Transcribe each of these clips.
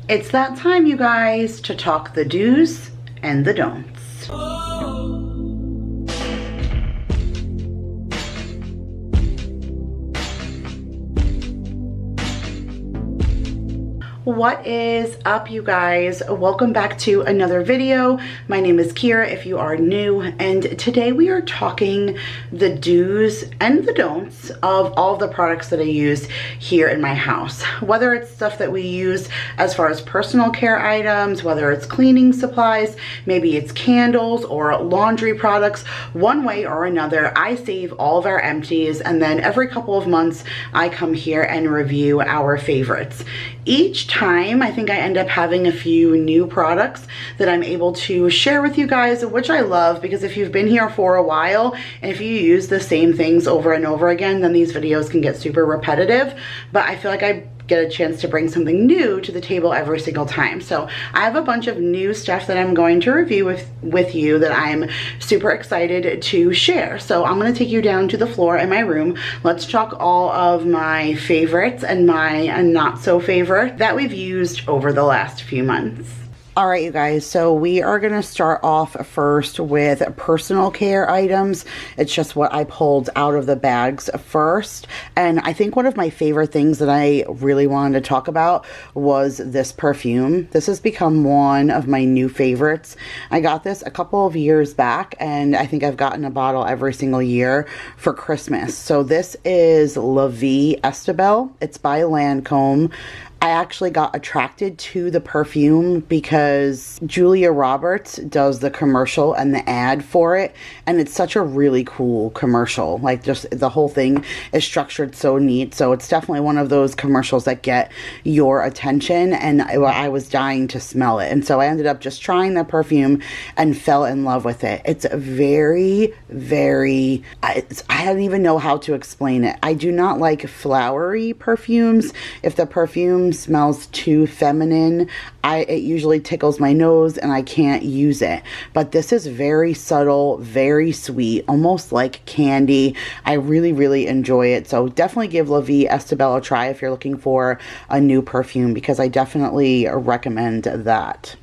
It's that time, you guys, to talk the do's and the don'ts. What is up, you guys? Welcome back to another video. My name is Kira if you are new, and today we are talking the do's and the don'ts of all of the products that I use here in my house. Whether it's stuff that we use as far as personal care items, whether it's cleaning supplies, maybe it's candles or laundry products, one way or another, I save all of our empties, and then every couple of months I come here and review our favorites. Each time, I think I end up having a few new products that I'm able to share with you guys, which I love, because if you've been here for a while and if you use the same things over and over again, then these videos can get super repetitive. But I feel like I get a chance to bring something new to the table every single time. So I have a bunch of new stuff that I'm going to review with you that I'm super excited to share. So I'm going to take you down to the floor in my room. Let's talk all of my favorites and my not so favorite that we've used over the last few months. All right, you guys, so we are going to start off first with personal care items. It's just what I pulled out of the bags first. And I think one of my favorite things that I really wanted to talk about was this perfume. This has become one of my new favorites. I got this a couple of years back, and I think I've gotten a bottle every single year for Christmas. So this is La Vie Estebelle. It's by Lancome. I actually got attracted to the perfume because Julia Roberts does the commercial and the ad for it, and it's such a really cool commercial. Like, just the whole thing is structured so neat. So it's definitely one of those commercials that get your attention, and I was dying to smell it. And so I ended up just trying the perfume and fell in love with it. It's very, very, I don't even know how to explain it. I do not like flowery perfumes. If the perfume smells too feminine, it usually tickles my nose and I can't use it. But this is very subtle, very sweet, almost like candy. I really, really enjoy it. So definitely give La Vie Estebelle a try if you're looking for a new perfume, because I definitely recommend that.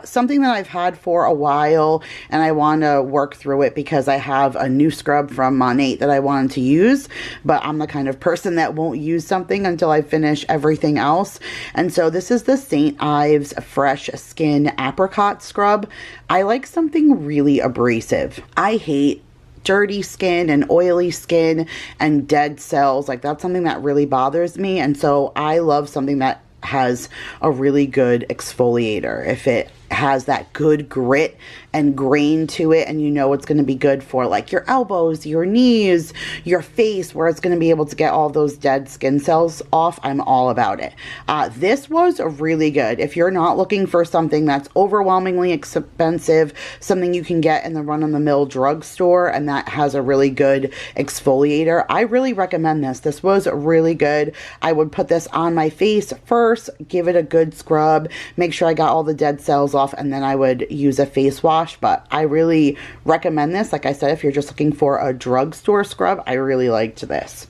Something that I've had for a while, and I want to work through it because I have a new scrub from Monat that I wanted to use, but I'm the kind of person that won't use something until I finish everything else. And so this is the St. Ives Fresh Skin Apricot Scrub. I like something really abrasive. I hate dirty skin and oily skin and dead cells. Like, that's something that really bothers me. And so I love something that has a really good exfoliator. If it has that good grit and grain to it, and you know it's going to be good for like your elbows, your knees, your face, where it's going to be able to get all those dead skin cells off, I'm all about it. This was really good. If you're not looking for something that's overwhelmingly expensive, something you can get in the run-of-the-mill drugstore and that has a really good exfoliator, I really recommend this. This was really good. I would put this on my face first, give it a good scrub, make sure I got all the dead cells off, and then I would use a face wash. But I really recommend this. Like I said, if you're just looking for a drugstore scrub, I really liked this.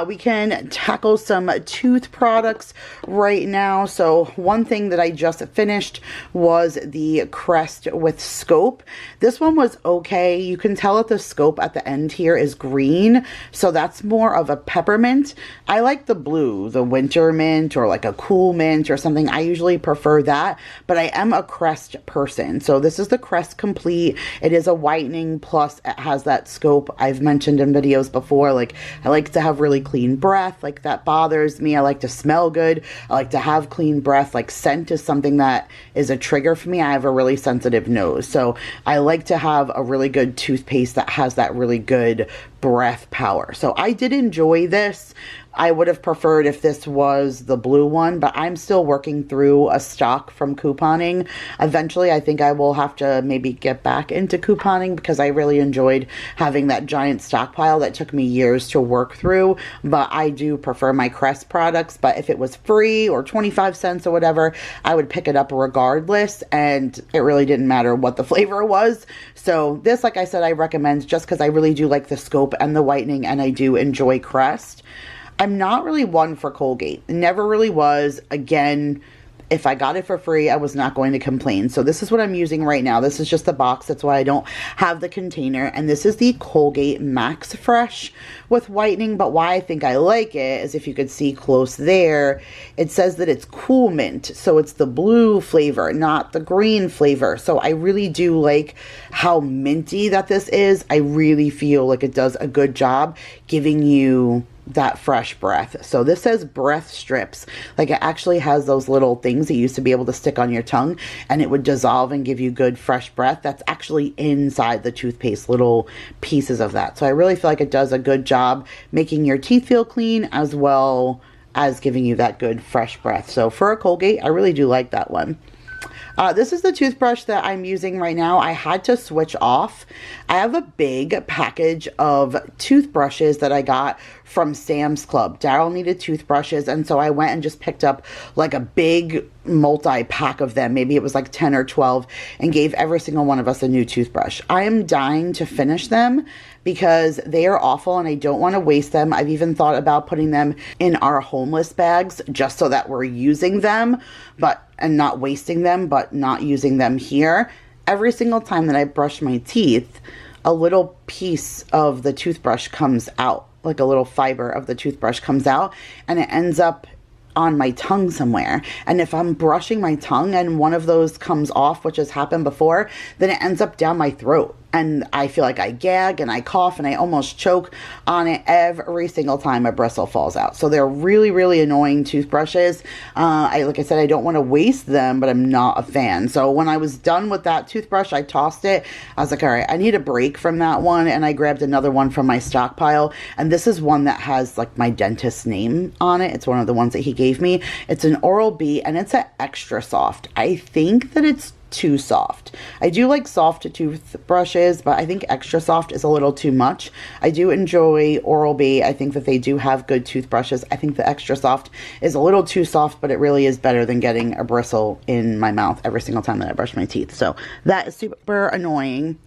We can tackle some tooth products right now. So one thing that I just finished was the Crest with scope. This one was okay. You can tell that the scope at the end here is green, so that's more of a peppermint. I like the blue, the winter mint, or like a cool mint or something. I usually prefer that, but I am a Crest person. So this is the Crest Complete. It is a whitening, plus it has that scope I've mentioned in videos before. Like, I like to have really clean breath. Like, that bothers me. I like to smell good. I like to have clean breath. Like, scent is something that is a trigger for me. I have a really sensitive nose, so I like to have a really good toothpaste that has that really good breath power. So I did enjoy this. I would have preferred if this was the blue one, but I'm still working through a stock from couponing. Eventually, I think I will have to maybe get back into couponing because I really enjoyed having that giant stockpile that took me years to work through. But I do prefer my Crest products. But if it was free or 25 cents or whatever, I would pick it up regardless. And it really didn't matter what the flavor was. So this, like I said, I recommend just because I really do like the scope and the whitening, and I do enjoy Crest. I'm not really one for Colgate. Never really was. Again, if I got it for free, I was not going to complain. So this is what I'm using right now. This is just the box. That's why I don't have the container. And this is the Colgate Max Fresh with whitening. But why I think I like it is, if you could see close there, it says that it's cool mint. So it's the blue flavor, not the green flavor. So I really do like how minty that this is. I really feel like it does a good job giving you that fresh breath. So this says breath strips. Like, it actually has those little things that you used to be able to stick on your tongue and it would dissolve and give you good fresh breath. That's actually inside the toothpaste, little pieces of that. So I really feel like it does a good job making your teeth feel clean as well as giving you that good fresh breath. So for a Colgate, I really do like that one. This is the toothbrush that I'm using right now. I had to switch off. I have a big package of toothbrushes that I got from Sam's Club. Daryl needed toothbrushes, and so I went and just picked up like a big multi-pack of them. Maybe it was like 10 or 12, and gave every single one of us a new toothbrush. I am dying to finish them because they are awful and I don't want to waste them. I've even thought about putting them in our homeless bags just so that we're using them, and not wasting them, but not using them here. Every single time that I brush my teeth, a little piece of the toothbrush comes out, like a little fiber of the toothbrush comes out, and it ends up on my tongue somewhere. And if I'm brushing my tongue and one of those comes off, which has happened before, then it ends up down my throat. And I feel like I gag and I cough and I almost choke on it every single time a bristle falls out. So they're really, really annoying toothbrushes. Like I said, I don't want to waste them, but I'm not a fan. So when I was done with that toothbrush, I tossed it. I was like, all right, I need a break from that one. And I grabbed another one from my stockpile. And this is one that has like my dentist's name on it. It's one of the ones that he gave me. It's an Oral-B and it's an extra soft. I think that it's too soft. I do like soft toothbrushes, but I think extra soft is a little too much. I do enjoy Oral-B. I think that they do have good toothbrushes. I think the extra soft is a little too soft, but it really is better than getting a bristle in my mouth every single time that I brush my teeth. So that is super annoying.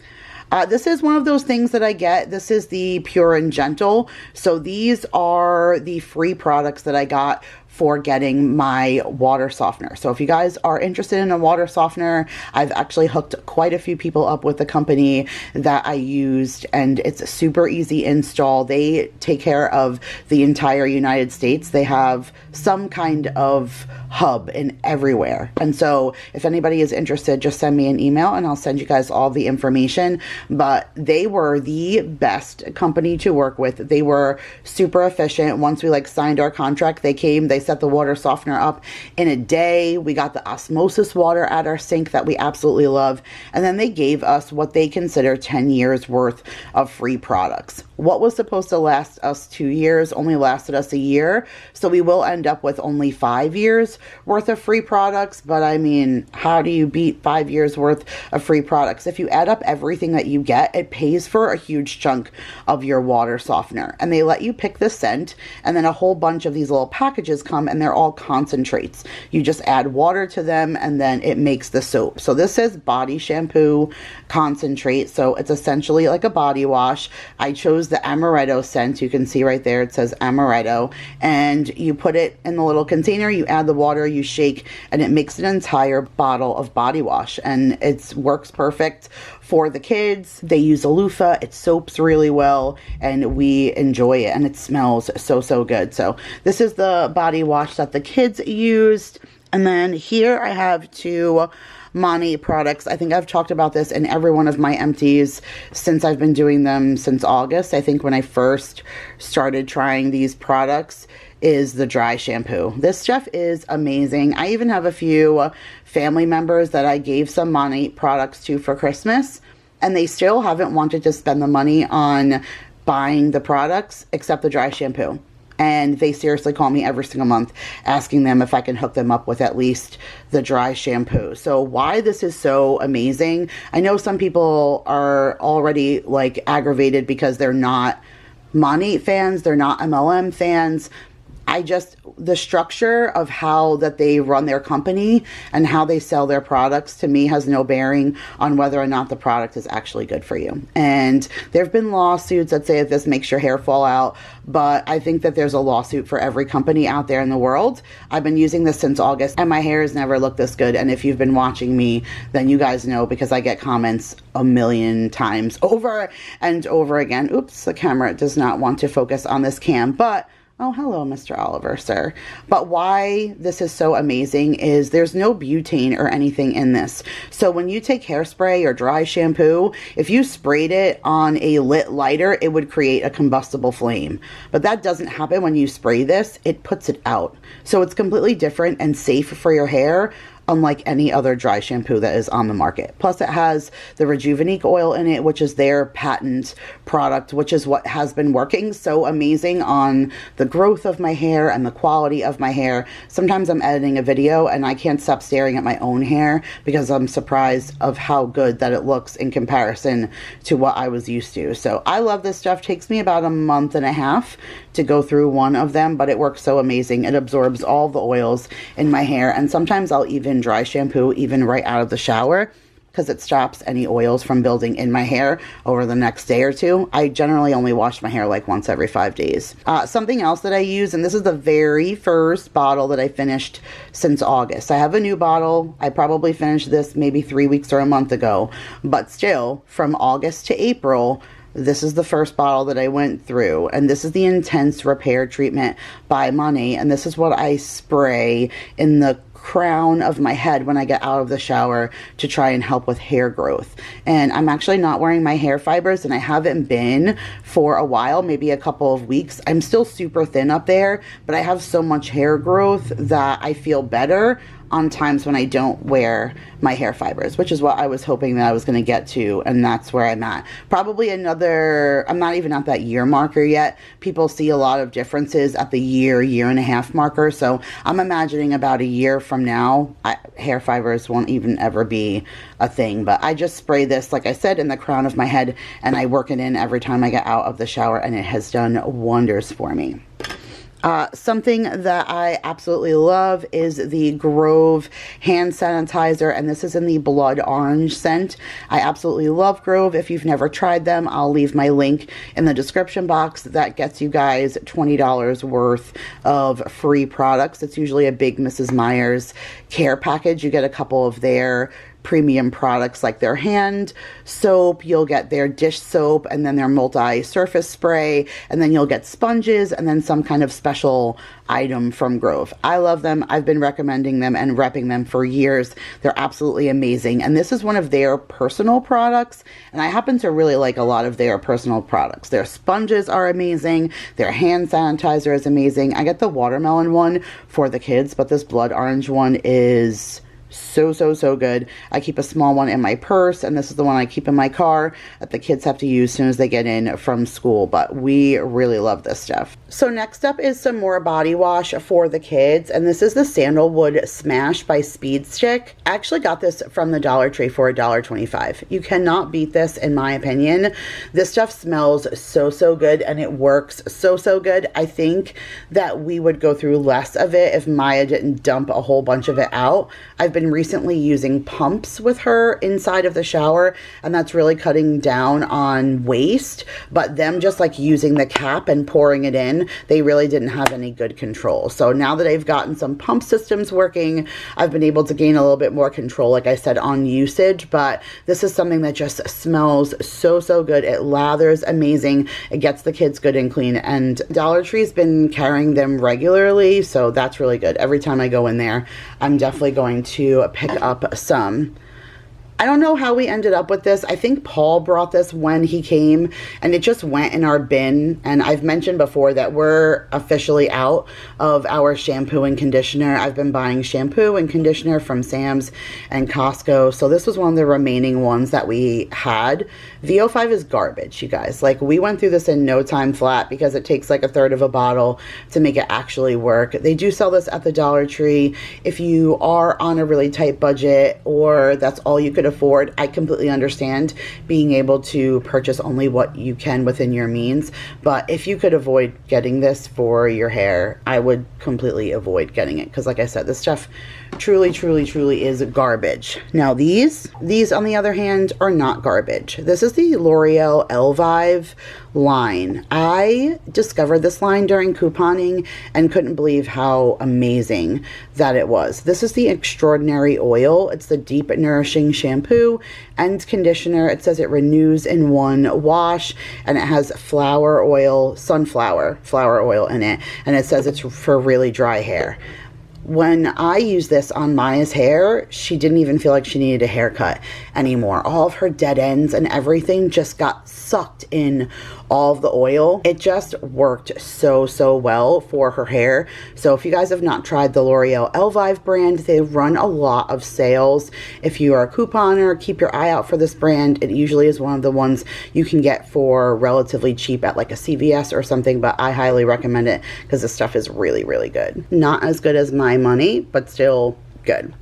This is one of those things that I get. This is the Pure and Gentle. So these are the free products that I got for getting my water softener. So if you guys are interested in a water softener, I've actually hooked quite a few people up with the company that I used, and it's a super easy install. They take care of the entire United States. They have some kind of hub in everywhere. And so if anybody is interested, just send me an email and I'll send you guys all the information. But they were the best company to work with. They were super efficient. Once we signed our contract, they came, they set the water softener up in a day. We got the osmosis water at our sink that we absolutely love. And then they gave us what they consider 10 years worth of free products. What was supposed to last us 2 years only lasted us a year. So we will end up with only 5 years worth of free products. But I mean, how do you beat 5 years worth of free products? If you add up everything that you get, it pays for a huge chunk of your water softener. And they let you pick the scent, and then a whole bunch of these little packages come, and they're all concentrates. You just add water to them and then it makes the soap. So this says body shampoo concentrate. So it's essentially like a body wash. I chose the amaretto scent. You can see right there it says amaretto, and you put it in the little container, you add the water, you shake, and it makes an entire bottle of body wash. And it works perfect for the kids. They use a loofah. It soaps really well and we enjoy it, and it smells so good. So this is the body wash that the kids used. And then here I have 2 Mani products. I think I've talked about this in every one of my empties since I've been doing them since August. I think when I first started trying these products is the dry shampoo. This stuff is amazing. I even have a few family members that I gave some Mani products to for Christmas, and they still haven't wanted to spend the money on buying the products except the dry shampoo. And they seriously call me every single month asking them if I can hook them up with at least the dry shampoo. So why this is so amazing, I know some people are already aggravated because they're not Mani fans, they're not MLM fans. the structure of how that they run their company and how they sell their products to me has no bearing on whether or not the product is actually good for you. And there have been lawsuits that say that this makes your hair fall out, but I think that there's a lawsuit for every company out there in the world. I've been using this since August and my hair has never looked this good. And if you've been watching me, then you guys know, because I get comments a million times over and over again. Oops, the camera does not want to focus on this cam, but oh, hello, Mr. Oliver, sir. But why this is so amazing is there's no butane or anything in this. So when you take hairspray or dry shampoo, if you sprayed it on a lit lighter, it would create a combustible flame. But that doesn't happen when you spray this. It puts it out. So it's completely different and safe for your hair, unlike any other dry shampoo that is on the market. Plus it has the Rejuvenique oil in it, which is their patent product, which is what has been working so amazing on the growth of my hair and the quality of my hair. Sometimes I'm editing a video and I can't stop staring at my own hair because I'm surprised of how good that it looks in comparison to what I was used to. So I love this stuff. It takes me about a month and a half to go through one of them, but it works so amazing. It absorbs all the oils in my hair, and sometimes I'll even dry shampoo even right out of the shower because it stops any oils from building in my hair over the next day or two. I generally only wash my hair like once every 5 days. Something else that I use, and this is the very first bottle that I finished since August. I have a new bottle. I probably finished this maybe 3 weeks or a month ago, but still from August to April, this is the first bottle that I went through, and this is the Intense Repair Treatment by Monat, and this is what I spray in the crown of my head when I get out of the shower to try and help with hair growth. And I'm actually not wearing my hair fibers, and I haven't been for a while, maybe a couple of weeks. I'm still super thin up there, but I have so much hair growth that I feel better on times when I don't wear my hair fibers, which is what I was hoping that I was going to get to, and that's where I'm at. Probably another, I'm not even at that year marker yet. People see a lot of differences at the year and a half marker, so I'm imagining about a year from now, hair fibers won't even ever be a thing. But I just spray this, like I said, in the crown of my head, and I work it in every time I get out of the shower, and it has done wonders for me. Something that I absolutely love is the Grove hand sanitizer, and this is in the blood orange scent. I absolutely love Grove. If you've never tried them, I'll leave my link in the description box. That gets you guys $20 worth of free products. It's usually a big Mrs. Meyer's care package. You get a couple of their premium products like their hand soap, you'll get their dish soap, and then their multi-surface spray, and then you'll get sponges, and then some kind of special item from Grove. I love them. I've been recommending them and repping them for years. They're absolutely amazing, and this is one of their personal products, and I happen to really like a lot of their personal products. Their sponges are amazing. Their hand sanitizer is amazing. I get the watermelon one for the kids, but this blood orange one is so good. I keep a small one in my purse, and this is the one I keep in my car that the kids have to use as soon as they get in from school, but we really love this stuff. So next up is some more body wash for the kids, and this is the Sandalwood Smash by Speed Stick. I actually got this from the Dollar Tree for $1.25. You cannot beat this in my opinion. This stuff smells so good, and it works so good. I think that we would go through less of it if Maya didn't dump a whole bunch of it out. I've been recently using pumps with her inside of the shower, and that's really cutting down on waste, but them just like using the cap and pouring it in, they really didn't have any good control. So now that I've gotten some pump systems working, I've been able to gain a little bit more control, like I said, on usage. But this is something that just smells so good. It lathers amazing. It gets the kids good and clean, and Dollar Tree's been carrying them regularly, so that's really good. Every time I go in there, I'm definitely going to pick up some. I don't know how we ended up with this. I think Paul brought this when he came, and it just went in our bin. And I've mentioned before that we're officially out of our shampoo and conditioner. I've been buying shampoo and conditioner from Sam's and Costco. So this was one of the remaining ones that we had. VO5 is garbage, you guys. Like, we went through this in no time flat because it takes like a third of a bottle to make it actually work. They do sell this at the Dollar Tree if you are on a really tight budget, or that's all you could afford, I completely understand being able to purchase only what you can within your means. But if you could avoid getting this for your hair, I would completely avoid getting it, because like I said, this stuff truly is garbage. Now these on the other hand are not garbage. This is the L'Oreal Elvive line. I discovered this line during couponing and couldn't believe how amazing that it was. This is the Extraordinary Oil. It's the deep nourishing shampoo and conditioner. It says it renews in one wash, and it has flower oil, sunflower flower oil in it, and it says it's for really dry hair. When I used this on Maya's hair, she didn't even feel like she needed a haircut anymore. All of her dead ends and everything just got sucked in all of the oil. It just worked so well for her hair. So if you guys have not tried the L'Oreal Elvive brand, they run a lot of sales. If you are a couponer, keep your eye out for this brand. It usually is one of the ones you can get for relatively cheap at like a CVS or something, but I highly recommend it because this stuff is really good. Not as good as My Money, but still good.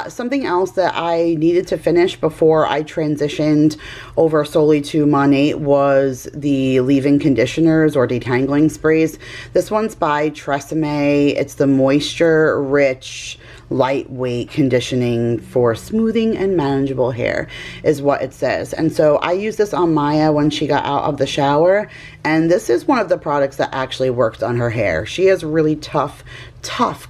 Something else that I needed to finish before I transitioned over solely to Monat was the leave-in conditioners or detangling sprays. This one's by Tresemme. It's the moisture rich lightweight conditioning for smoothing and manageable hair is what it says. And so I used this on Maya when she got out of the shower, and this is one of the products that actually worked on her hair. She has really tough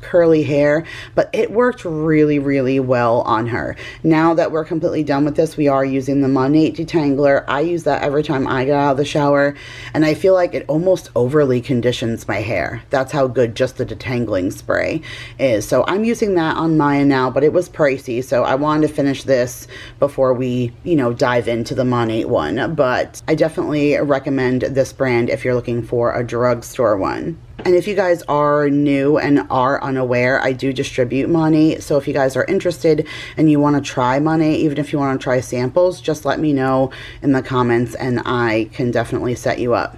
curly hair, but it worked really well on her. Now that we're completely done with this, we are using the Monat detangler. I use that every time I get out of the shower, and I feel like it almost overly conditions my hair. That's how good just the detangling spray is. So I'm using that on Maya now, but it was pricey, so I wanted to finish this before we, you know, dive into the Monat one. But I definitely recommend this brand if you're looking for a drugstore one. And if you guys are new and are unaware, I do distribute Monat. So if you guys are interested and you want to try Monat, even if you want to try samples, just let me know in the comments and I can definitely set you up.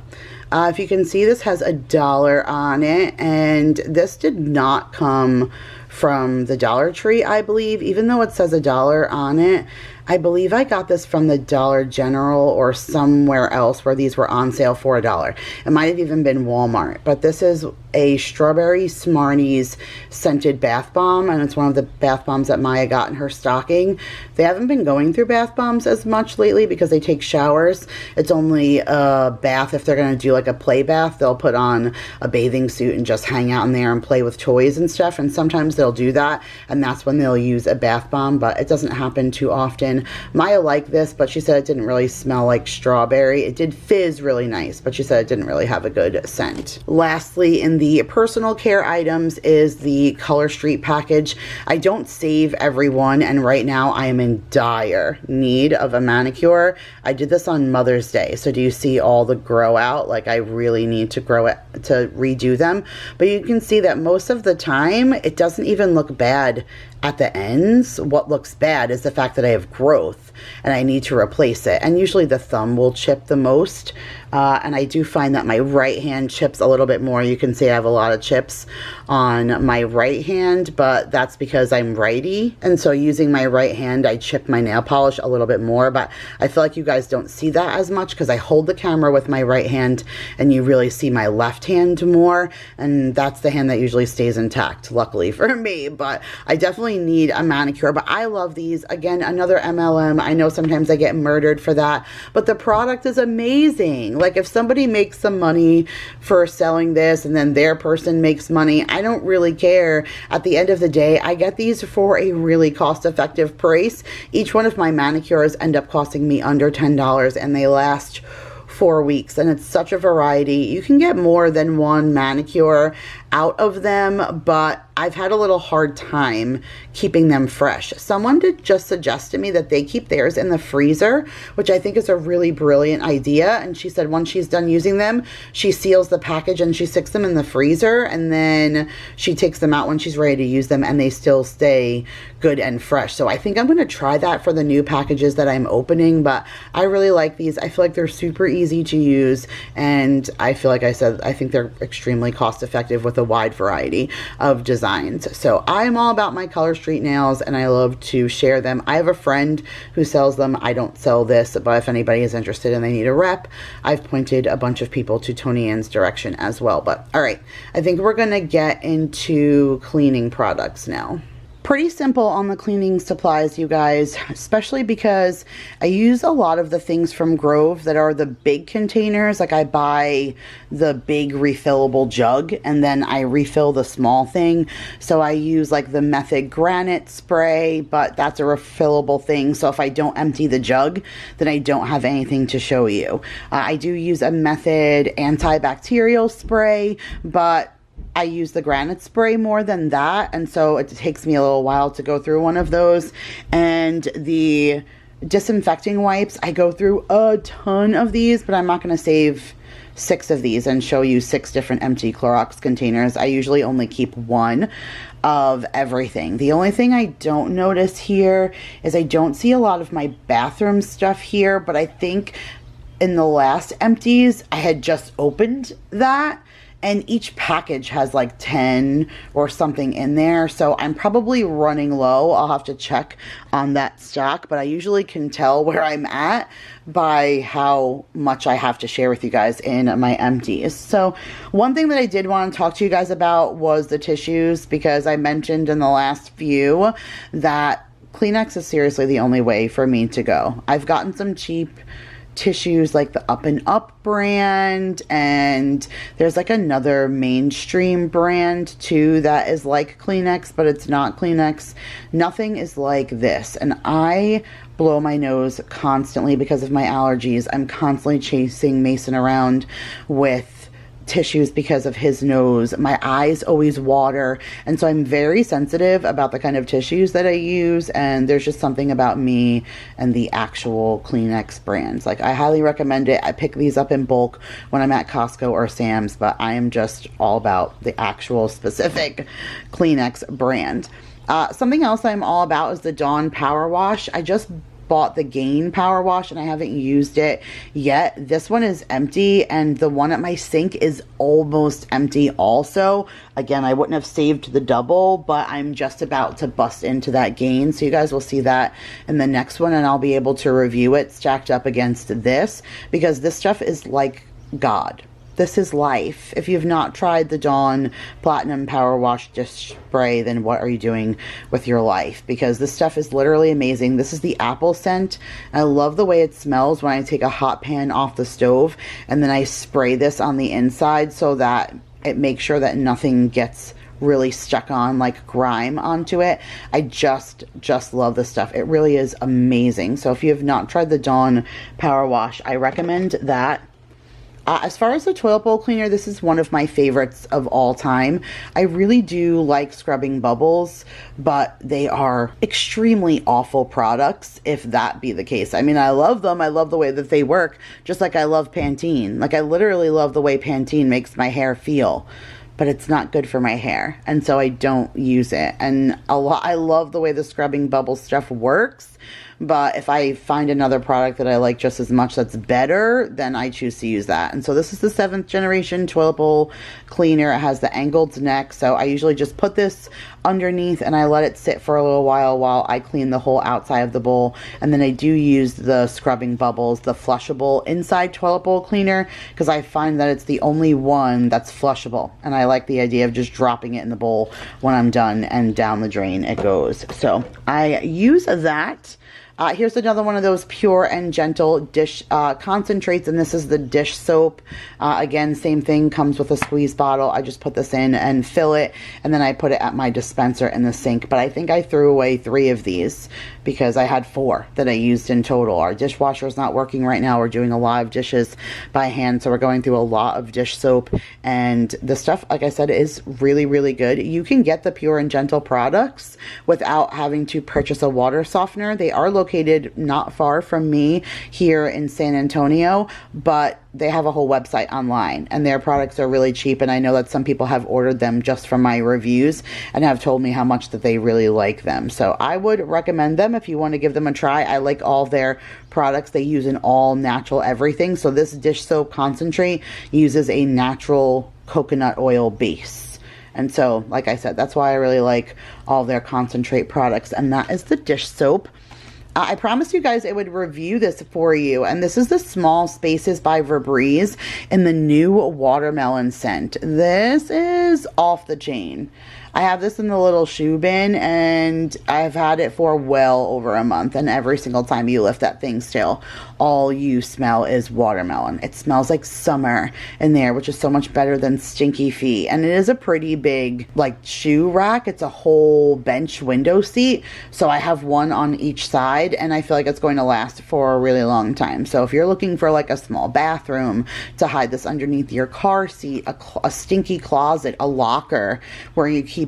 If you can see, this has $1 on it, and this did not come from the Dollar Tree, I believe. Even though it says $1 on it, I believe I got this from the Dollar General or somewhere else where these were on sale for $1. It might have even been Walmart. But this is a Strawberry Smarties scented bath bomb, and it's one of the bath bombs that Maya got in her stocking. They haven't been going through bath bombs as much lately because they take showers. It's only a bath if they're going to do like a play bath. They'll put on a bathing suit and just hang out in there and play with toys and stuff, and sometimes they'll do that, and that's when they'll use a bath bomb, but it doesn't happen too often. Maya liked this, but she said it didn't really smell like strawberry. It did fizz really nice, but she said it didn't really have a good scent. Lastly, in the personal care items is the Color Street package. I don't save every one, and right now I am in dire need of a manicure. I did this on Mother's Day, so do you see all the grow out? Like, I really need to grow it to redo them, but you can see that most of the time it doesn't even look bad at the ends. What looks bad is the fact that I have growth and I need to replace it, and usually the thumb will chip the most, and I do find that my right hand chips a little bit more. You can see I have a lot of chips on my right hand, but that's because I'm righty, and so using my right hand I chip my nail polish a little bit more, but I feel like you guys don't see that as much because I hold the camera with my right hand and you really see my left hand more, and that's the hand that usually stays intact, luckily for me. But I definitely need a manicure, but I love these. Again, another MLM. I know sometimes I get murdered for that, but the product is amazing. Like, if somebody makes some money for selling this and then their person makes money, I don't really care. At the end of the day, I get these for a really cost-effective price. Each one of my manicures end up costing me under $10, and they last 4 weeks, and it's such a variety. You can get more than one manicure out of them, but I've had a little hard time keeping them fresh. Someone did just suggest to me that they keep theirs in the freezer, which I think is a really brilliant idea. And she said once she's done using them, she seals the package and she sticks them in the freezer, and then she takes them out when she's ready to use them, and they still stay good and fresh. So I think I'm going to try that for the new packages that I'm opening, but I really like these. I feel like they're super easy to use, and I feel like I said, I think they're extremely cost effective with a a wide variety of designs. So I'm all about my color street nails, and I love to share them. I have a friend who sells them. I don't sell this, but if anybody is interested and they need a rep, I've pointed a bunch of people to Tony Ann's direction as well. But all right, I think we're gonna get into cleaning products now. Pretty simple on the cleaning supplies, you guys, especially because I use a lot of the things from Grove that are the big containers. Like I buy the big refillable jug and then I refill the small thing. So I use like the Method Granite spray, but that's a refillable thing. So if I don't empty the jug, then I don't have anything to show you. I do use a Method antibacterial spray, but I use the granite spray more than that, and so it takes me a little while to go through one of those. And the disinfecting wipes, I go through a ton of these, but I'm not going to save 6 of these and show you 6 different empty Clorox containers. I usually only keep 1 of everything. The only thing I don't notice here is I don't see a lot of my bathroom stuff here, but I think in the last empties I had just opened that, and each package has like 10 or something in there. So I'm probably running low. I'll have to check on that stock, but I usually can tell where I'm at by how much I have to share with you guys in my empties. So one thing that I did want to talk to you guys about was the tissues, because I mentioned in the last few that Kleenex is seriously the only way for me to go. I've gotten some cheap tissues like the Up and Up brand, and there's like another mainstream brand too that is like Kleenex, but it's not Kleenex. Nothing is like this, and I blow my nose constantly because of my allergies. I'm constantly chasing Mason around with tissues because of his nose. My eyes always water, and so I'm very sensitive about the kind of tissues that I use, and there's just something about me and the actual Kleenex brands. Like, I highly recommend it. I pick these up in bulk when I'm at Costco or Sam's, but I am just all about the actual specific Kleenex brand. Something else I'm all about is the Dawn Power Wash. I just bought the Gain Power Wash and I haven't used it yet. This one is empty, and the one at my sink is almost empty also. Again, I wouldn't have saved the double, but I'm just about to bust into that Gain, so you guys will see that in the next one, and I'll be able to review it stacked up against this, because this stuff is like God. This is life. If you've not tried the Dawn Platinum Power Wash Dish Spray, then what are you doing with your life? Because this stuff is literally amazing. This is the apple scent. I love the way it smells when I take a hot pan off the stove and then I spray this on the inside so that it makes sure that nothing gets really stuck on like grime onto it. I just love this stuff. It really is amazing. So if you have not tried the Dawn Power Wash, I recommend that. As far as the toilet bowl cleaner, this is one of my favorites of all time. I really do like scrubbing bubbles, but they are extremely awful products, if that be the case. I mean, I love them. I love the way that they work, just like I love Pantene. Like, I literally love the way Pantene makes my hair feel, but it's not good for my hair, and so I don't use it. And I love the way the scrubbing bubble stuff works, but if I find another product that I like just as much that's better, then I choose to use that. And so this is the 7th generation toilet bowl cleaner. It has the angled neck, so I usually just put this underneath and I let it sit for a little while I clean the whole outside of the bowl. And then I do use the scrubbing bubbles, the flushable inside toilet bowl cleaner, because I find that it's the only one that's flushable, and I like the idea of just dropping it in the bowl when I'm done and down the drain it goes. So I use that. Here's another one of those pure and gentle dish concentrates, and this is the dish soap. Again, same thing, comes with a squeeze bottle. I just put this in and fill it, and then I put it at my dispenser in the sink. But I think I threw away 3 of these because I had 4 that I used in total. Our dishwasher is not working right now. We're doing a lot of dishes by hand, so we're going through a lot of dish soap, and the stuff, like I said, is really, really good. You can get the pure and gentle products without having to purchase a water softener. They are located not far from me here in San Antonio, but they have a whole website online, and their products are really cheap, and I know that some people have ordered them just from my reviews and have told me how much that they really like them. So I would recommend them if you want to give them a try. I like all their products. They use an all natural everything. So this dish soap concentrate uses a natural coconut oil base. And so, like I said, that's why I really like all their concentrate products. And that is the dish soap. I promised you guys I would review this for you, and this is the Small Spaces by Febreze in the new watermelon scent. This is off the chain. I have this in the little shoe bin, and I've had it for well over a month, and every single time you lift that thing still, all you smell is watermelon. It smells like summer in there, which is so much better than stinky feet. And it is a pretty big, like, shoe rack. It's a whole bench window seat, so I have one on each side, and I feel like it's going to last for a really long time. So if you're looking for like a small bathroom to hide this underneath your car seat, a stinky closet, a locker where you keep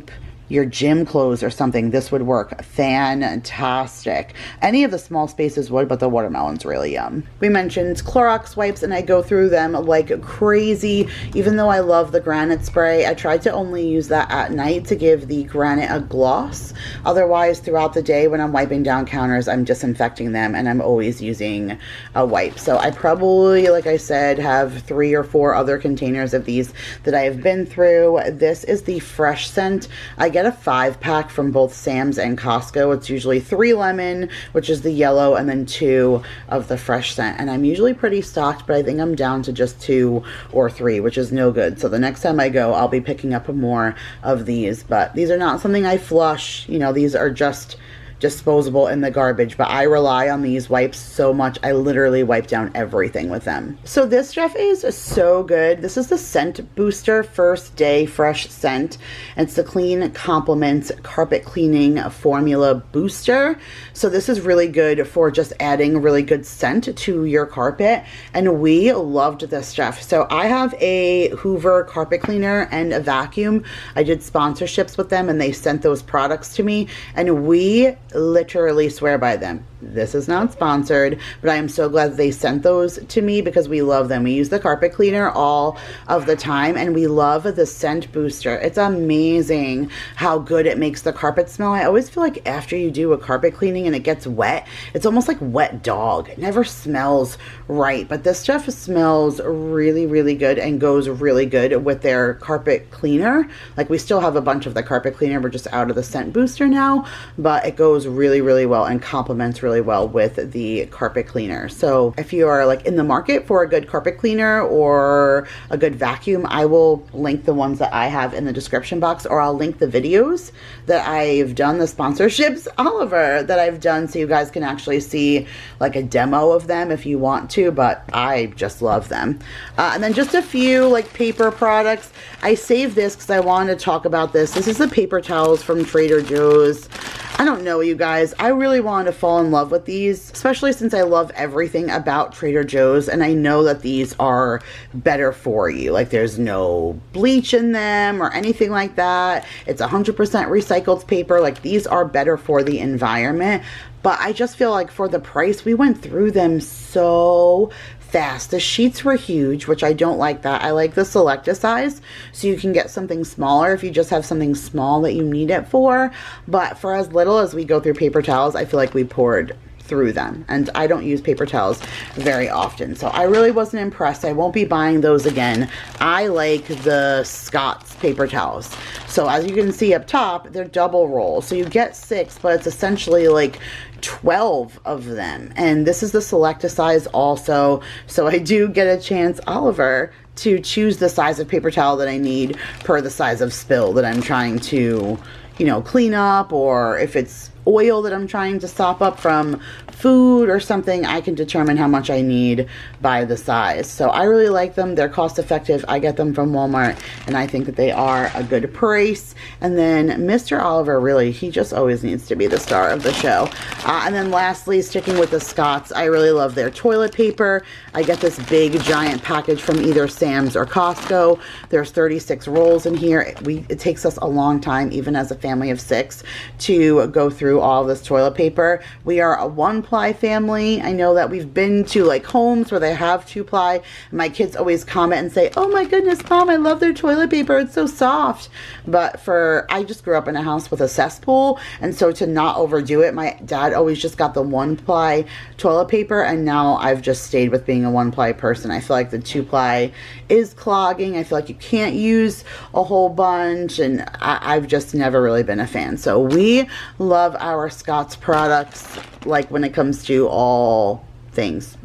your gym clothes or something, this would work fantastic. Any of the Small Spaces would, but the watermelon's really yum. We mentioned Clorox wipes, and I go through them like crazy. Even though I love the Granite spray, I tried to only use that at night to give the Granite a gloss. Otherwise, throughout the day when I'm wiping down counters, I'm disinfecting them, and I'm always using a wipe. So I probably, like I said, have 3 or 4 other containers of these that I have been through. This is the Fresh scent. I get a 5-pack from both Sam's and Costco. It's usually 3 lemon, which is the yellow, and then 2 of the Fresh scent. And I'm usually pretty stocked, but I think I'm down to just 2 or 3, which is no good. So the next time I go, I'll be picking up more of these. But these are not something I flush. You know, these are just disposable in the garbage, but I rely on these wipes so much. I literally wipe down everything with them. So this stuff is so good. This is the Scent Booster First Day Fresh Scent. It's the Clean Compliments Carpet Cleaning Formula Booster. So this is really good for just adding really good scent to your carpet, and we loved this stuff. So I have a Hoover carpet cleaner and a vacuum. I did sponsorships with them, and they sent those products to me, and we literally swear by them. This is not sponsored, but I am so glad that they sent those to me because we love them. We use the carpet cleaner all of the time, and we love the Scent Booster. It's amazing how good it makes the carpet smell. I always feel like after you do a carpet cleaning and it gets wet, it's almost like wet dog. It never smells right, but this stuff smells really, really good and goes really good with their carpet cleaner. Like, we still have a bunch of the carpet cleaner. We're just out of the Scent Booster now, but it goes really, really well and complements really well with the carpet cleaner. So if you are like in the market for a good carpet cleaner or a good vacuum, I will link the ones that I have in the description box, or I'll link the videos that I've done, the sponsorships, Oliver, that I've done, so you guys can actually see like a demo of them if you want to, but I just love them. And then just a few like paper products. I saved this because I wanted to talk about this. This is the paper towels from Trader Joe's. I don't know, you guys. I really wanted to fall in love with these, especially since I love everything about Trader Joe's, and I know that these are better for you. Like, there's no bleach in them or anything like that. It's 100% recycled paper. Like, these are better for the environment. But I just feel like for the price, we went through them so fast. The sheets were huge, which I don't like that. I like the Selecta size, so you can get something smaller if you just have something small that you need it for. But for as little as we go through paper towels, I feel like we poured through them, and I don't use paper towels very often, so I really wasn't impressed. I won't be buying those again. I like the Scott's paper towels. So as you can see up top, they're double roll, so you get 6, but it's essentially like 12 of them. And this is the Selecta size also, so I do get a chance, Oliver, to choose the size of paper towel that I need per the size of spill that I'm trying to, you know, clean up, or if it's oil that I'm trying to sop up from food or something, I can determine how much I need by the size. So I really like them. They're cost effective. I get them from Walmart, and I think that they are a good price. And then Mr. Oliver, really, he just always needs to be the star of the show. And then lastly, sticking with the Scott's, I really love their toilet paper. I get this big giant package from either Sam's or Costco. There's 36 rolls in here. It takes us a long time, even as a family of 6, to go through through all this toilet paper. We are a 1-ply family. I know that we've been to like homes where they have 2-ply. My kids always comment and say, oh my goodness, Mom, I love their toilet paper. It's so soft. But I just grew up in a house with a cesspool. And so to not overdo it, my dad always just got the 1-ply toilet paper. And now I've just stayed with being a 1-ply person. I feel like the 2-ply is clogging. I feel like you can't use a whole bunch. And I've just never really been a fan. So we love our Scott's products, like when it comes to all things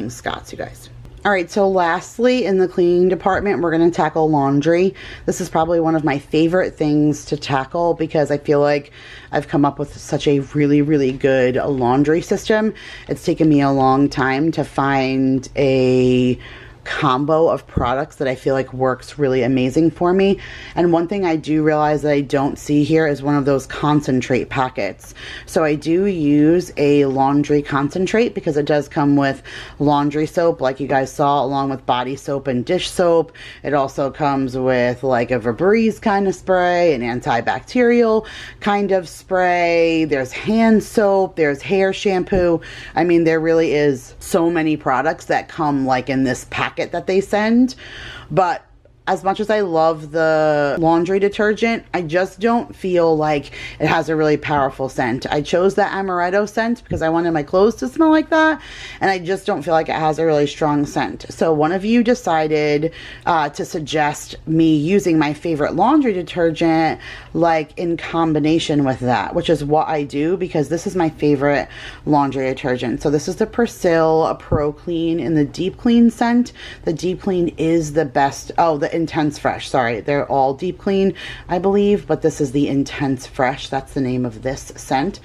Scott's, you guys. All right, so lastly, in the cleaning department, we're going to tackle laundry. This is probably one of my favorite things to tackle because I feel like I've come up with such a really, really good laundry system. It's taken me a long time to find a combo of products that I feel like works really amazing for me. And one thing I do realize that I don't see here is one of those concentrate packets. So I do use a laundry concentrate because it does come with laundry soap, like you guys saw, along with body soap and dish soap. It also comes with like a Febreze kind of spray, an antibacterial kind of spray. There's hand soap, there's hair shampoo. I mean, there really is so many products that come like in this packet that they send. But as much as I love the laundry detergent, I just don't feel like it has a really powerful scent. I chose the amaretto scent because I wanted my clothes to smell like that, and I just don't feel like it has a really strong scent. So one of you decided to suggest me using my favorite laundry detergent like in combination with that, which is what I do because this is my favorite laundry detergent. So this is the Persil Pro Clean in the Deep Clean scent. The Deep Clean is the best. Oh, the Intense Fresh, sorry, they're all deep clean I believe, but this is the Intense Fresh. That's the name of this scent.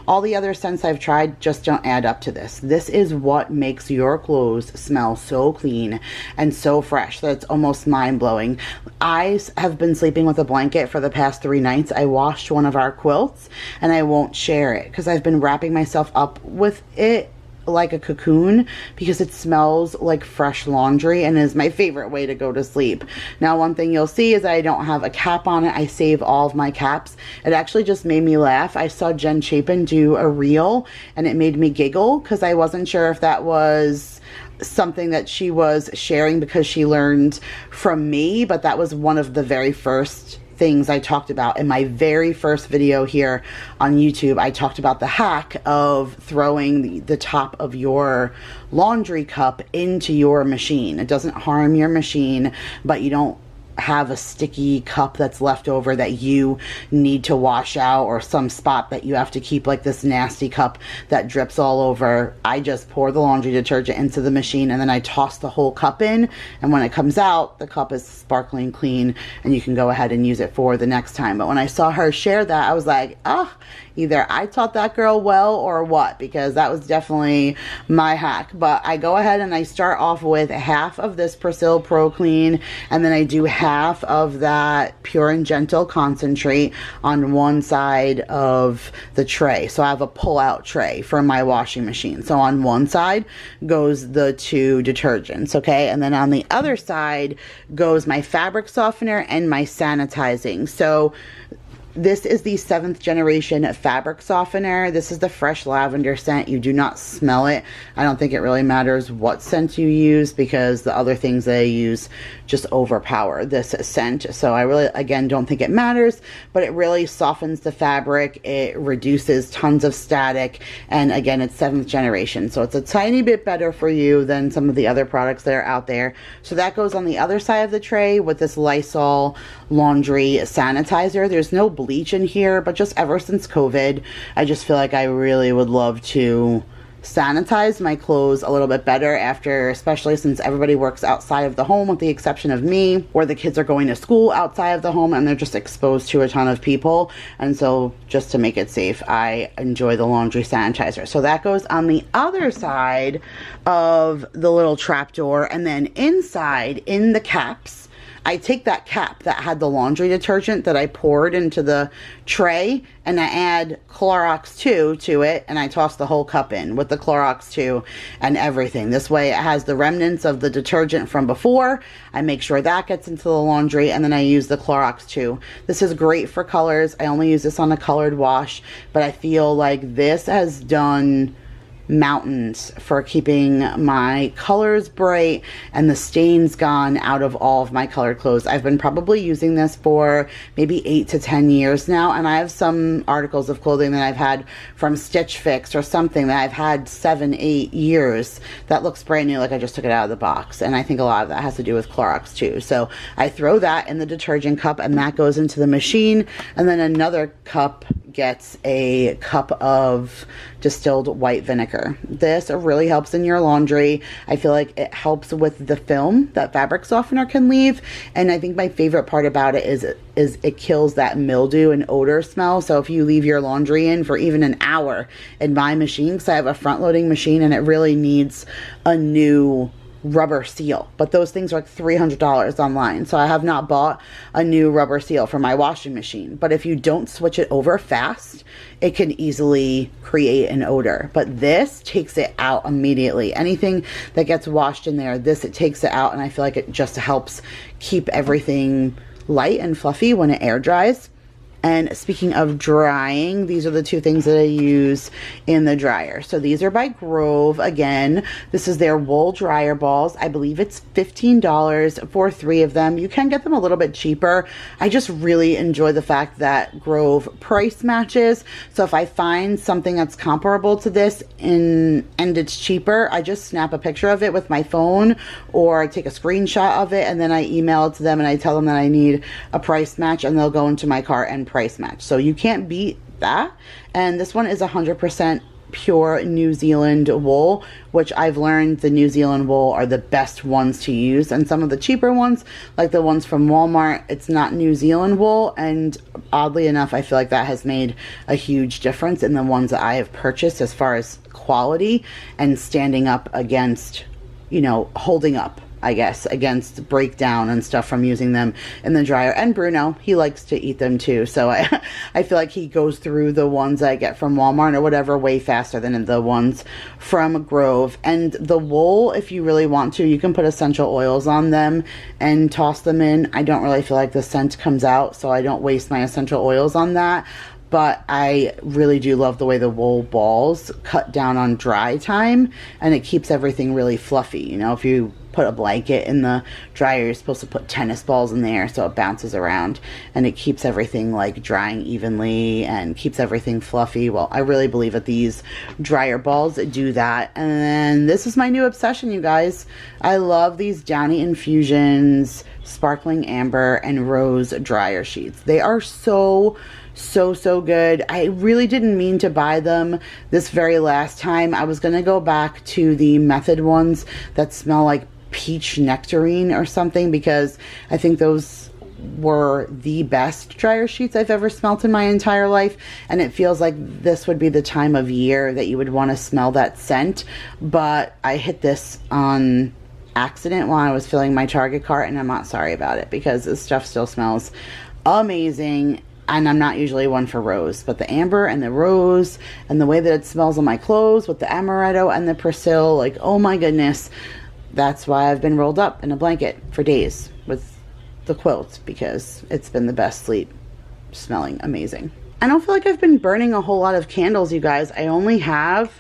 All the other scents I've tried just don't add up to this. This is what makes your clothes smell so clean and so fresh that it's almost mind-blowing. I have been sleeping with a blanket for the past 3 nights. I washed one of our quilts and I won't share it because I've been wrapping myself up with it like a cocoon because it smells like fresh laundry and is my favorite way to go to sleep. Now, one thing you'll see is I don't have a cap on it. I save all of my caps. It actually just made me laugh. I saw Jen Chapin do a reel and it made me giggle because I wasn't sure if that was something that she was sharing because she learned from me, but that was one of the very first things I talked about in my very first video here on YouTube. I talked about the hack of throwing the top of your laundry cup into your machine. It doesn't harm your machine, but you don't have a sticky cup that's left over that you need to wash out, or some spot that you have to keep like this nasty cup that drips all over. I just pour the laundry detergent into the machine and then I toss the whole cup in, and when it comes out, the cup is sparkling clean and you can go ahead and use it for the next time. But when I saw her share that, I was like, oh, either I taught that girl well or what, because that was definitely my hack. But I go ahead and I start off with half of this Persil Pro Clean, and then I do half of that Pure and Gentle concentrate on one side of the tray. So I have a pull-out tray for my washing machine. So on one side goes the 2 detergents, okay? And then on the other side goes my fabric softener and my sanitizing. So this is the 7th generation fabric softener. This is the fresh lavender scent. You do not smell it. I don't think it really matters what scent you use because the other things that I use just overpower this scent. So I really, again, don't think it matters, but it really softens the fabric. It reduces tons of static. And again, it's 7th generation. So it's a tiny bit better for you than some of the other products that are out there. So that goes on the other side of the tray with this Lysol laundry sanitizer. There's no bleach in here, but just ever since COVID, I just feel like I really would love to sanitize my clothes a little bit better after, especially since everybody works outside of the home with the exception of me, or the kids are going to school outside of the home and they're just exposed to a ton of people. And so just to make it safe, I enjoy the laundry sanitizer. So that goes on the other side of the little trap door, and then inside in the caps, I take that cap that had the laundry detergent that I poured into the tray, and I add Clorox 2 to it, and I toss the whole cup in with the Clorox 2 and everything. This way it has the remnants of the detergent from before. I make sure that gets into the laundry, and then I use the Clorox 2. This is great for colors. I only use this on a colored wash, but I feel like this has done mountains for keeping my colors bright and the stains gone out of all of my colored clothes. I've been probably using this for maybe 8 to 10 years now, and I have some articles of clothing that I've had from Stitch Fix or something that I've had 7, 8 years that looks brand new, like I just took it out of the box. And I think a lot of that has to do with Clorox too. So I throw that in the detergent cup, and that goes into the machine, and then another cup gets a cup of distilled white vinegar. This really helps in your laundry. I feel like it helps with the film that fabric softener can leave, and I think my favorite part about it is it kills that mildew and odor smell. So if you leave your laundry in for even an hour in my machine, because I have a front loading machine and it really needs a new rubber seal, but those things are like $300 online, so I have not bought a new rubber seal for my washing machine. But if you don't switch it over fast, it can easily create an odor, but this takes it out immediately. Anything that gets washed in there, it takes it out, and I feel like it just helps keep everything light and fluffy when it air dries. And speaking of drying, these are the two things that I use in the dryer. So these are by Grove. Again, this is their wool dryer balls. I believe it's $15 for 3 of them. You can get them a little bit cheaper. I just really enjoy the fact that Grove price matches. So if I find something that's comparable to this and it's cheaper, I just snap a picture of it with my phone or take a screenshot of it, and then I email it to them and I tell them that I need a price match, and they'll go into my cart and price match. So you can't beat that. And this one is 100% pure New Zealand wool, which I've learned the New Zealand wool are the best ones to use. And some of the cheaper ones, like the ones from Walmart, it's not New Zealand wool, and oddly enough I feel like that has made a huge difference in the ones that I have purchased as far as quality and standing up against, you know, holding up, I guess, against breakdown and stuff from using them in the dryer. And Bruno, he likes to eat them too, so I feel like he goes through the ones I get from Walmart or whatever way faster than the ones from Grove. And the wool, if you really want to, you can put essential oils on them and toss them in. I don't really feel like the scent comes out, so I don't waste my essential oils on that. But I really do love the way the wool balls cut down on dry time, and it keeps everything really fluffy. You know, if you put a blanket in the dryer, you're supposed to put tennis balls in there so it bounces around, and it keeps everything like drying evenly and keeps everything fluffy. Well, I really believe that these dryer balls do that. And then this is my new obsession, you guys. I love these Downy Infusions Sparkling Amber and Rose dryer sheets. They are so good. I really didn't mean to buy them this very last time. I was gonna go back to the Method ones that smell like peach nectarine or something, because I think those were the best dryer sheets I've ever smelt in my entire life, and it feels like this would be the time of year that you would want to smell that scent. But I hit this on accident while I was filling my Target cart, and I'm not sorry about it, because this stuff still smells amazing. And I'm not usually one for rose, but the amber and the rose and the way that it smells on my clothes with the amaretto and the persil, like, oh my goodness, that's why I've been rolled up in a blanket for days with the quilt, because it's been the best sleep, smelling amazing. I don't feel like I've been burning a whole lot of candles, you guys. I only have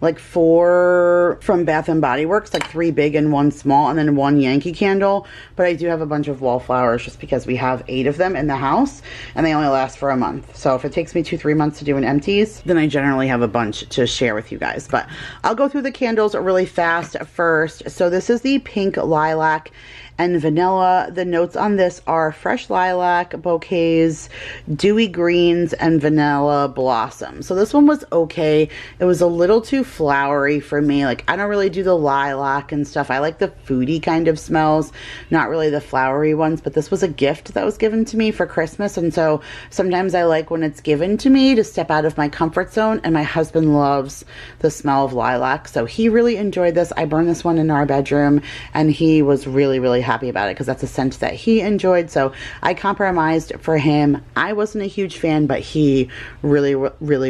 like 4 from Bath and Body Works, like 3 big and 1 small, and then 1 Yankee candle. But I do have a bunch of Wallflowers just because we have 8 of them in the house and they only last for a month. So if it takes me 2-3 months to do an empties, then I generally have a bunch to share with you guys. But I'll go through the candles really fast first. So this is the Pink Lilac and Vanilla. The notes on this are fresh lilac, bouquets, dewy greens, and vanilla blossom. So this one was okay. It was a little too flowery for me. Like, I don't really do the lilac and stuff. I like the foodie kind of smells, not really the flowery ones. But this was a gift that was given to me for Christmas, and so sometimes I like when it's given to me to step out of my comfort zone. And my husband loves the smell of lilac, so he really enjoyed this. I burned this one in our bedroom and he was really happy about it because that's a scent that he enjoyed. So I compromised for him. I wasn't a huge fan, but he really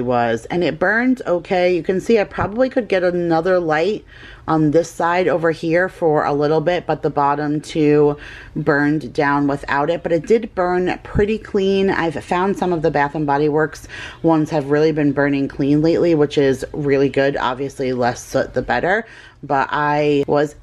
was. And it burned okay. You can see I probably could get another light on this side over here for a little bit, but the bottom two burned down without it. But it did burn pretty clean. I've found some of the Bath & Body Works ones have really been burning clean lately, which is really good. Obviously, less soot the better, but I was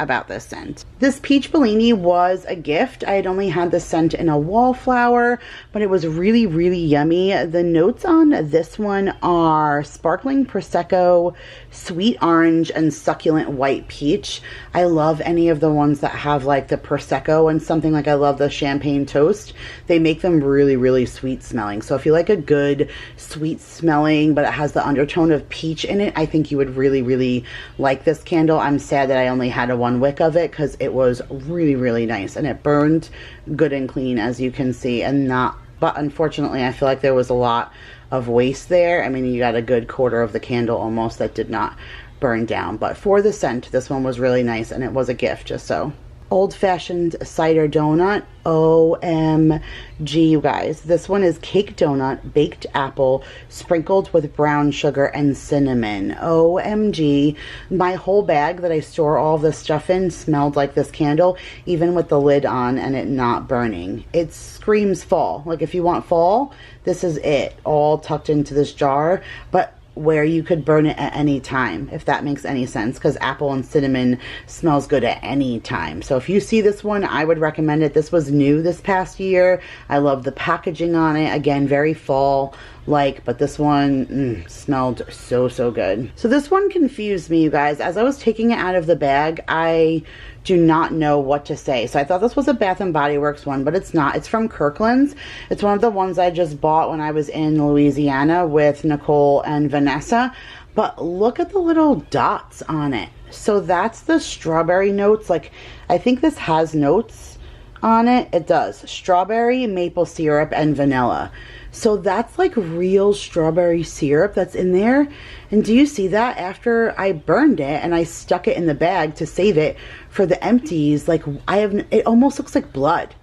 about this scent. This Peach Bellini was a gift. I had only had this scent in a Wallflower, but it was really yummy. The notes on this one are sparkling Prosecco, sweet orange, and succulent white peach. I love any of the ones that have like the Prosecco and something. Like I love the champagne toast. They make them really sweet smelling. So if you like a good sweet smelling, but it has the undertone of peach in it, I think you would really like this candle. I'm sad that I only had a one wick of it because it was really nice, and it burned good and clean, as you can see, but unfortunately I feel like there was a lot of waste there. I mean, you got a good quarter of the candle almost that did not burn down, but for the scent, this one was really nice, and it was a gift. Just so. Old Fashioned Cider Donut. OMG, you guys. This one is cake donut, baked apple, sprinkled with brown sugar and cinnamon. OMG. My whole bag that I store all this stuff in smelled like this candle, even with the lid on and it not burning. It screams fall. Like if you want fall, this is it. All tucked into this jar, but where you could burn it at any time, if that makes any sense, because apple and cinnamon smells good at any time. So if you see this one, I would recommend it. This was new this past year. I love the packaging on it. Again, very fall like, but this one smelled so good. So this one confused me, you guys. As I was taking it out of the bag, I do not know what to say. So I thought this was a Bath & Body Works one, but it's not. It's from Kirkland's. It's one of the ones I just bought when I was in Louisiana with Nicole and Vanessa. But look at the little dots on it. So that's the strawberry notes. Like, I think this has notes on it. It does. Strawberry, maple syrup, and vanilla. So that's like real strawberry syrup that's in there. And do you see that? After I burned it and I stuck it in the bag to save it for the empties, like it almost looks like blood,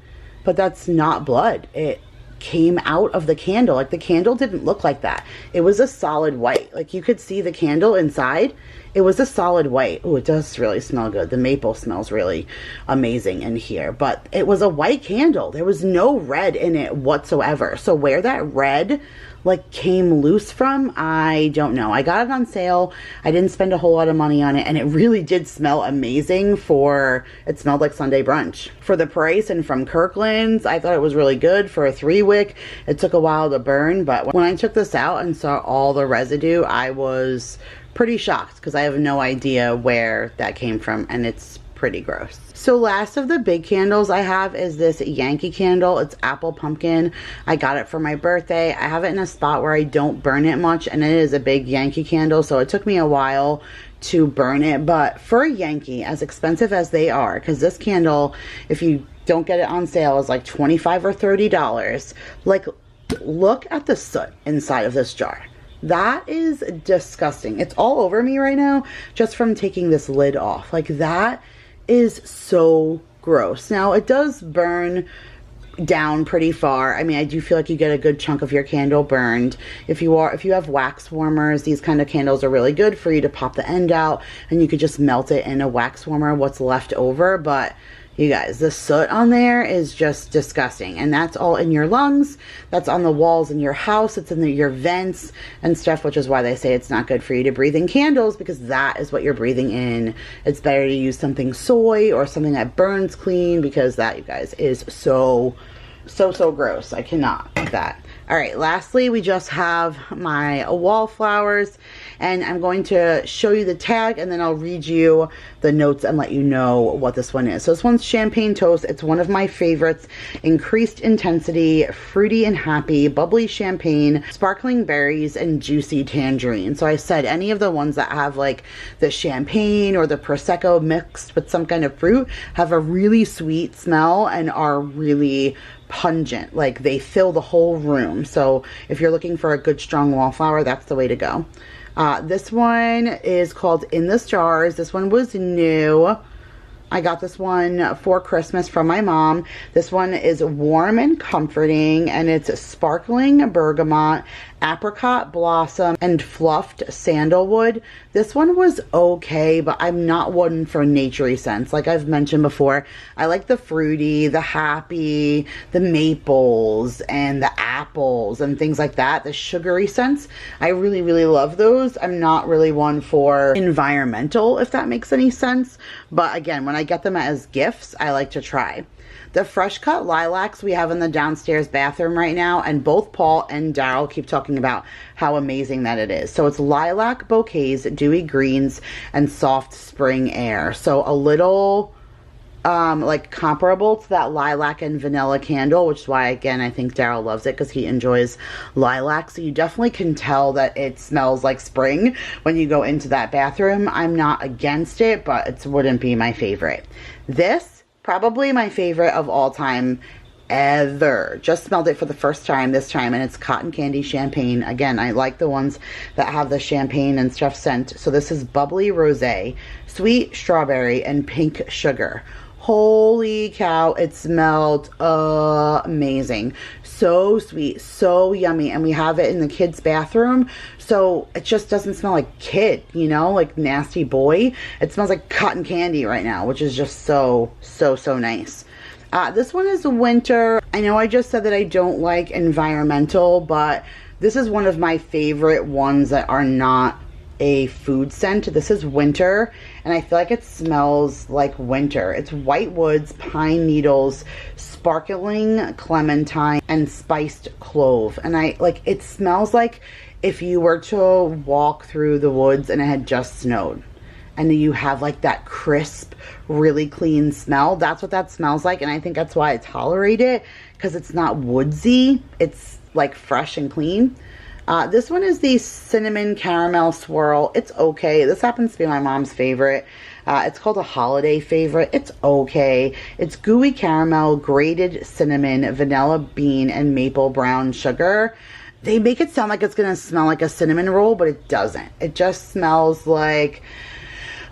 but that's not blood. It came out of the candle. Like the candle didn't look like that. It was a solid white. Like you could see the candle inside. It was a solid white. Oh, it does really smell good. The maple smells really amazing in here. But it was a white candle. There was no red in it whatsoever. So where that red like came loose from, I don't know. I got it on sale. I didn't spend a whole lot of money on it, and it really did smell amazing. It smelled like Sunday brunch. For the price and from Kirkland's, I thought it was really good for a 3-wick. It took a while to burn, but when I took this out and saw all the residue, I was pretty shocked because I have no idea where that came from, and it's pretty gross. So last of the big candles I have is this Yankee candle. It's apple pumpkin. I got it for my birthday. I have it in a spot where I don't burn it much, and it is a big Yankee candle, so it took me a while to burn it. But for a Yankee, as expensive as they are, because this candle, if you don't get it on sale, is like $25 or $30. Like, look at the soot inside of this jar. That is disgusting. It's all over me right now just from taking this lid off. Like, that is so gross. Now, it does burn down pretty far. I mean, I do feel like you get a good chunk of your candle burned. If you have wax warmers, these kind of candles are really good for you to pop the end out, and you could just melt it in a wax warmer, what's left over. But you guys, the soot on there is just disgusting, and that's all in your lungs. That's on the walls in your house. It's in your vents and stuff, which is why they say it's not good for you to breathe in candles, because that is what you're breathing in. It's better to use something soy or something that burns clean, because that, you guys, is so gross. I cannot with that. All right, lastly, we just have my Wallflowers, and I'm going to show you the tag, and then I'll read you the notes and let you know what this one is. So this one's Champagne Toast. It's one of my favorites. Increased intensity, fruity and happy, bubbly champagne, sparkling berries, and juicy tangerine. So I said any of the ones that have like the champagne or the Prosecco mixed with some kind of fruit have a really sweet smell and are really pungent. Like, they fill the whole room. So if you're looking for a good strong Wallflower, that's the way to go. This one is called In the Stars. This one was new. I got this one for Christmas from my mom. This one is warm and comforting, and it's sparkling bergamot, apricot blossom, and fluffed sandalwood. This one was okay, but I'm not one for naturey scents. Like I've mentioned before, I like the fruity, the happy, the maples, and the apples, and things like that. The sugary scents, I really, really love those. I'm not really one for environmental, if that makes any sense. But again, when I get them as gifts, I like to try. The fresh cut lilacs we have in the downstairs bathroom right now, and both Paul and Daryl keep talking about how amazing that it is. So it's lilac bouquets, dewy greens, and soft spring air. So a little like comparable to that lilac and vanilla candle, which is why, again, I think Daryl loves it because he enjoys lilac. So you definitely can tell that it smells like spring when you go into that bathroom. I'm not against it, but it wouldn't be my favorite. This, probably my favorite of all time ever. Just smelled it for the first time this time, and it's cotton candy champagne. Again, I like the ones that have the champagne and stuff scent. So this is bubbly rosé, sweet strawberry, and pink sugar. Holy cow, it smelled amazing. So sweet, so yummy, and we have it in the kids' bathroom, so it just doesn't smell like kid, you know, like nasty boy. It smells like cotton candy right now, which is just so nice. This one is winter. I know I just said that I don't like environmental, but this is one of my favorite ones that are not a food scent. This is winter, and I feel like it smells like winter. It's white woods, pine needles, sparkling clementine, and spiced clove. And it smells like if you were to walk through the woods and it had just snowed, and you have like that crisp, really clean smell. That's what that smells like, and I think that's why I tolerate it, because it's not woodsy. It's like fresh and clean. This one is the cinnamon caramel swirl. It's okay. This happens to be my mom's favorite. It's called a holiday favorite. It's okay. It's gooey caramel, grated cinnamon, vanilla bean, and maple brown sugar. They make it sound like it's going to smell like a cinnamon roll, but it doesn't. It just smells like...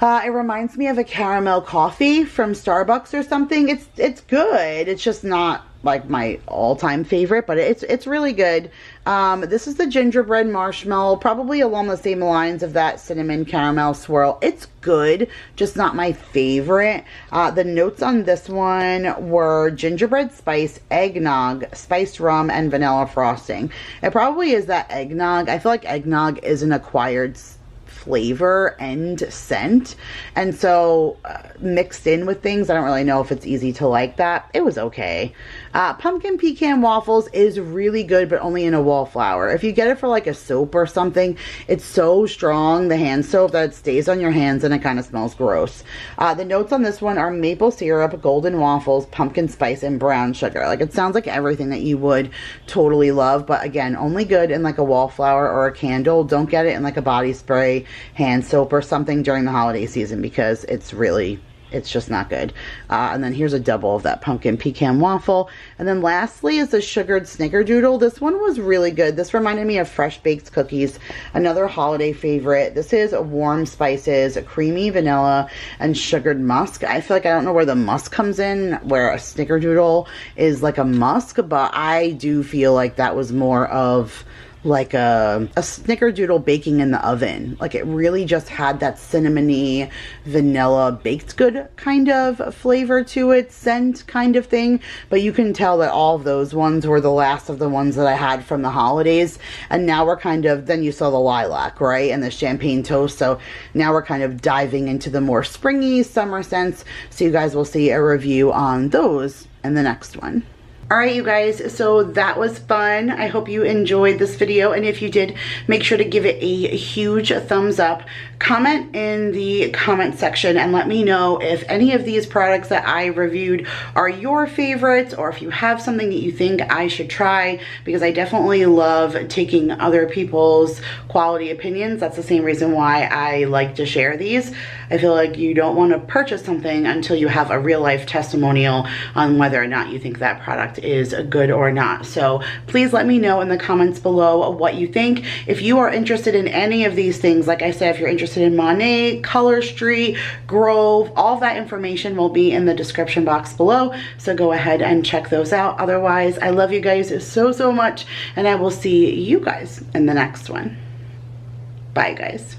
it reminds me of a caramel coffee from Starbucks or something. It's good. It's just not like my all-time favorite, but it's really good. This is the gingerbread marshmallow, probably along the same lines of that cinnamon caramel swirl. It's good, just not my favorite. The notes on this one were gingerbread spice, eggnog, spiced rum, and vanilla frosting. It probably is that eggnog. I feel like eggnog is an acquired flavor and scent, and so mixed in with things, I don't really know if it's easy to like that. It was okay. Pumpkin pecan waffles is really good, but only in a Wallflower. If you get it for like a soap or something, it's so strong, the hand soap, that it stays on your hands and it kind of smells gross. The notes on this one are maple syrup, golden waffles, pumpkin spice, and brown sugar. Like, it sounds like everything that you would totally love, but again, only good in like a Wallflower or a candle. Don't get it in like a body spray, hand soap, or something during the holiday season, because it's just not good. And then here's a double of that pumpkin pecan waffle. And then lastly is the sugared snickerdoodle. This one was really good. This reminded me of fresh baked cookies, another holiday favorite. This is warm spices, creamy vanilla, and sugared musk. I feel like I don't know where the musk comes in, where a snickerdoodle is like a musk, but I do feel like that was more of like a snickerdoodle baking in the oven. Like, it really just had that cinnamony vanilla baked good kind of flavor to it, scent kind of thing. But you can tell that all of those ones were the last of the ones that I had from the holidays, and now we're kind of, then you saw the lilac, right, and the champagne toast. So now we're kind of diving into the more springy summer scents, so you guys will see a review on those in the next one. Alright, you guys, so that was fun. I hope you enjoyed this video, and if you did, make sure to give it a huge thumbs up. Comment in the comment section and let me know if any of these products that I reviewed are your favorites, or if you have something that you think I should try, because I definitely love taking other people's quality opinions. That's the same reason why I like to share these. I feel like you don't want to purchase something until you have a real life testimonial on whether or not you think that product product is good or not. So please let me know in the comments below what you think. If you are interested in any of these things, like I said, if you're interested in Monet, Color Street, Grove, all that information will be in the description box below. So go ahead and check those out. Otherwise, I love you guys so much, and I will see you guys in the next one. Bye, guys.